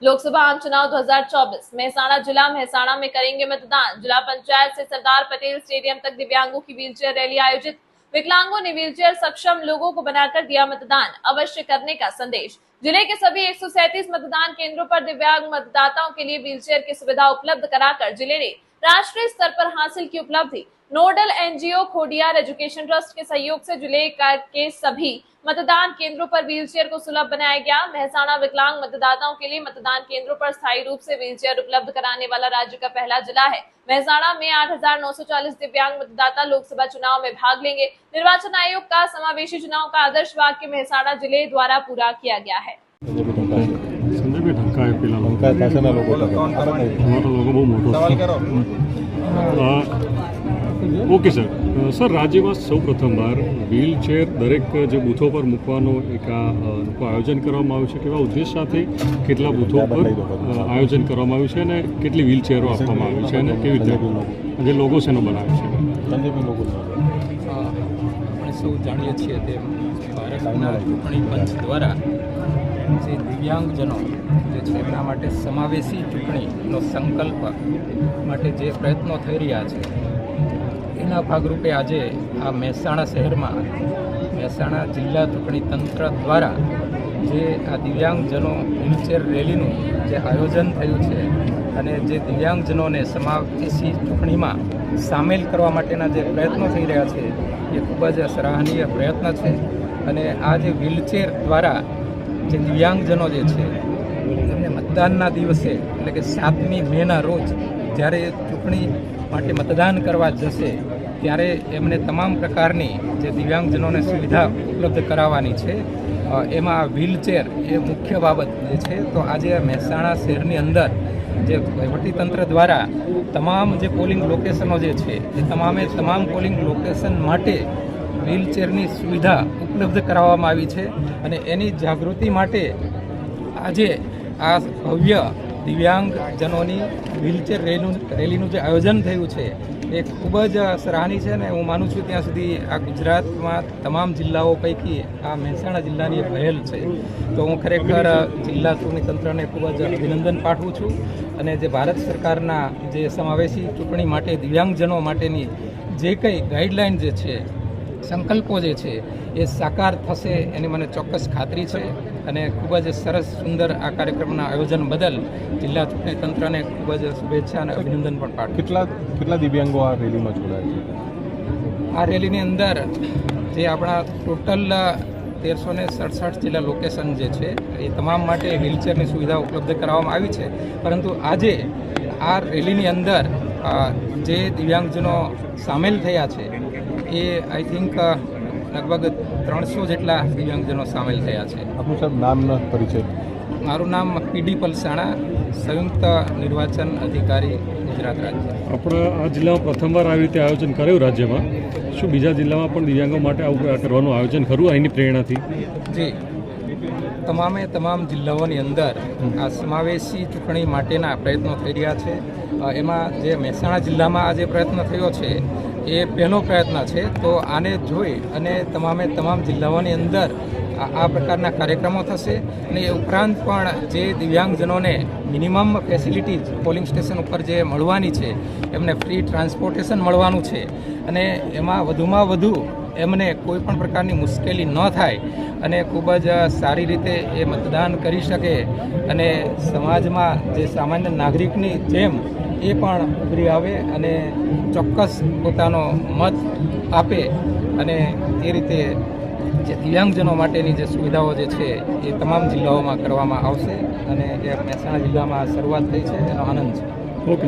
लोकसभा आम चुनाव 2024 मेहसाणा जिला मेहसाणा में करेंगे मतदान। जिला पंचायत से सरदार पटेल स्टेडियम तक दिव्यांगों की व्हीलचेयर रैली आयोजित। विकलांगों ने व्हीलचेयर सक्षम लोगों को बनाकर दिया मतदान अवश्य करने का संदेश। जिले के सभी 137 मतदान केंद्रों पर दिव्यांग मतदाताओं के लिए व्हीलचेयर की सुविधा उपलब्ध कराकर जिले ने राष्ट्रीय स्तर पर हासिल की उपलब्धि। Nodal NGO Khodiyar education trust के सहयोग से जिले के सभी मतदान केंद्रों पर व्हीलचेयर को सुलभ बनाया गया। मेहसाणा विकलांग मतदाताओं के लिए मतदान केंद्रों पर स्थायी रूप से व्हीलचेयर उपलब्ध कराने वाला राज्य का पहला जिला है। मेहसाणा में 8,940 दिव्यांग मतदाता लोकसभा चुनाव में भाग लेंगे। निर्वाचन आयोग का समावेशी चुनाव का आदर्श वाक्य मेहसाणा जिले द्वारा पूरा किया गया है। ओके सर राज्य में सौ प्रथम बार व्हीलचेर दरेक जो बूथों पर मूकवानो एक आयोजन करवामां आव्युं छे। केवा उद्देश्य साथे केटला बूथों पर आयोजन करवामां आव्युं छे अने केटली व्हीलचेरो आपवामां आवी छे अने केवी रीते जे लोगो शेनो बनाव्यो छे? આપણે સૌ જાણીએ છીએ તેમ ભારતના ચૂંટણી પંચ દ્વારા જે દિવ્યાંગજનો જે છે એમના માટે સમાવેશી ચૂંટણીનો સંકલ્પ માટે જે પ્રયત્નો થઈ રહ્યા છે એના ભાગરૂપે આજે આ મહેસાણા શહેરમાં મહેસાણા જિલ્લા ચૂંટણી તંત્ર દ્વારા જે આ દિવ્યાંગજનો વ્હીલચેર રેલીનું જે આયોજન થયું છે અને જે દિવ્યાંગજનોને સમાવેશી ચૂંટણીમાં સામેલ કરવા માટેના જે પ્રયત્નો થઈ રહ્યા છે એ ખૂબ જ સરાહનીય પ્રયત્ન છે અને આ જે વ્હીલચેર દ્વારા જે દિવ્યાંગજનો જે છે એમને મતદાનના દિવસે એટલે કે 7મી મેના રોજ જ્યારે ચૂંટણી માટે મતદાન કરવા જશે ત્યારે એમને તમામ પ્રકારની જે દિવ્યાંગજનોને સુવિધા ઉપલબ્ધ કરાવવાની છે એમાં વ્હીલચેર એ મુખ્ય બાબત જે છે। તો આજે મહેસાણા શહેરની અંદર જે વહીવટીતંત્ર દ્વારા તમામ જે પોલિંગ લોકેશનો જે છે એ તમામ પોલિંગ લોકેશન માટે વ્હીલચેરની સુવિધા ઉપલબ્ધ કરાવવામાં આવી છે અને એની જાગૃતિ માટે આજે આ ભવ્ય દિવ્યાંગજનોની વ્હીલચેર રેલીનું જે આયોજન થયું છે એ ખૂબ જ સરાહનીય છે અને હું માનું છું ત્યાં સુધી આ ગુજરાતમાં તમામ જિલ્લાઓ પૈકી આ મહેસાણા જિલ્લાની એક પહેલ છે। તો હું ખરેખર જિલ્લા ચૂંટણી તંત્રને ખૂબ જ અભિનંદન પાઠવું છું અને જે ભારત સરકારના જે સમાવેશી ચૂંટણી માટે દિવ્યાંગજનો માટેની જે કંઈ ગાઈડલાઇન જે છે સંકલ્પો જે છે એ સાકાર થશે એની મને ચોક્કસ ખાતરી છે અને ખૂબ જ સરસ સુંદર આ કાર્યક્રમના આયોજન બદલ જિલ્લા ચૂંટણી તંત્રને ખૂબ જ શુભેચ્છા અને અભિનંદન પણ પાઠવું। કેટલા દિવ્યાંગો આ રેલીમાં જોડાયા છે? આ રેલીની અંદર જે આપણા ટોટલ 1367 જેટલા લોકેશન જે છે એ તમામ માટે વ્હીલચેરની સુવિધા ઉપલબ્ધ કરાવવામાં આવી છે, પરંતુ આજે આ રેલીની અંદર જે દિવ્યાંગજનો સામેલ થયા છે એ આઈ થિંક લગભગ 300 જેટલા દિવ્યાંગજનો સામેલ થયા છે। આપનું સાહેબ નામ પરિચય? મારું નામ પીડી પલસાણા, સંયુક્ત નિર્વાચન અધિકારી ગુજરાત રાજ્ય। આપણે આ જિલ્લામાં પ્રથમવાર આવી રીતે આયોજન કર્યું રાજ્યમાં, શું બીજા જિલ્લામાં પણ દિવ્યાંગો માટે આવું કરવાનું આયોજન ખરું એની પ્રેરણાથી? જી, તમામ જિલ્લાઓની અંદર આ સમાવેશી ચૂંટણી માટેના પ્રયત્નો થઈ રહ્યા છે। એમાં જે મહેસાણા જિલ્લામાં આ જે પ્રયત્ન થયો છે એ પહેલો પ્રયત્ન છે। તો આને જોઈ અને તમામ જિલ્લાઓની અંદર આ પ્રકારના કાર્યક્રમો થશે અને એ ઉપરાંત પણ જે દિવ્યાંગજનોને મિનિમમ ફેસિલિટીઝ પોલિંગ સ્ટેશન ઉપર જે મળવાની છે એમને ફ્રી ટ્રાન્સપોર્ટેશન મળવાનું છે અને એમાં વધુમાં વધુ એમને કોઈ પણ પ્રકારની મુશ્કેલી ન થાય અને ખૂબ જ સારી રીતે એ મતદાન કરી શકે અને સમાજમાં જે સામાન્ય નાગરિકની જેમ એ પણ ઉભરી આવે અને ચોક્કસ પોતાનો મત આપે અને એ રીતે જે દિવ્યાંગજનો માટેની જે સુવિધાઓ જે છે એ તમામ જિલ્લાઓમાં કરવામાં આવશે અને એ મહેસાણા જિલ્લામાં શરૂઆત થઈ છે એનો આનંદ છે।